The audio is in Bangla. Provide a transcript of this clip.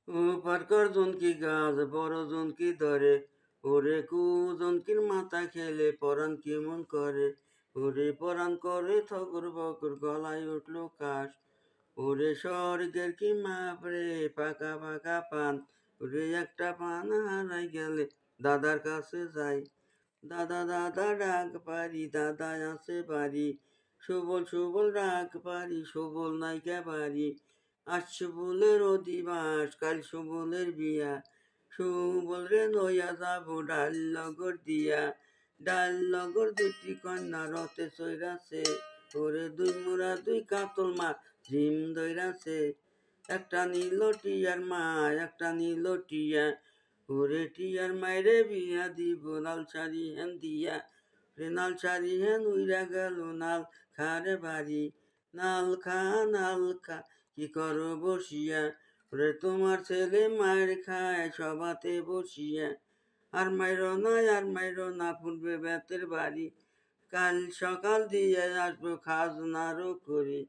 ও পার্কার জনকি গাছ বড় জনকি ধরে, ওরে জনকির মাথা খেলে পরাণ কেমন করে, ওরে পরাণ করে থগর বকর গলায় উঠলো কাশ, ওরে স্বর্গের কি মাপরে পাকা পাকা পান, ওরে একটা পান হারাই গেলে দাদার কাছে যাই, দাদা দাদা ডাক পারি দাদা আছে বাড়ি, সুবল সুবল ডাক পারি সুবল নাইকা বাড়ি, আজ সুবলের অধিবাস কাল সুবলের বিয়া, সুবল রে নইয়া যাব ডাল লগর দিয়া, ডাল লগর দুটি কন্যা রথে চইরাছে, ওরে দুই মোরা দুই কাতল মা ঝিম ধইরাছে, একটা নীল টিয়ার মা একটা নীল টিয়া, ওরে টিয়ার মাইরে বিয়া দিব লাল শাড়ি হেন দিয়া, রে নাল শাড়ি হেন উইরা গেল নাল খারে বাড়ি, নাল খা কি করো বসিয়া, রে তোমার ছেলে মায়ের খায় সবাতে বসিয়া, আর মাইরো না পূর্বে বেতের বাড়ি, কাল সকাল দিয়ে আসবো খাজনারও করি।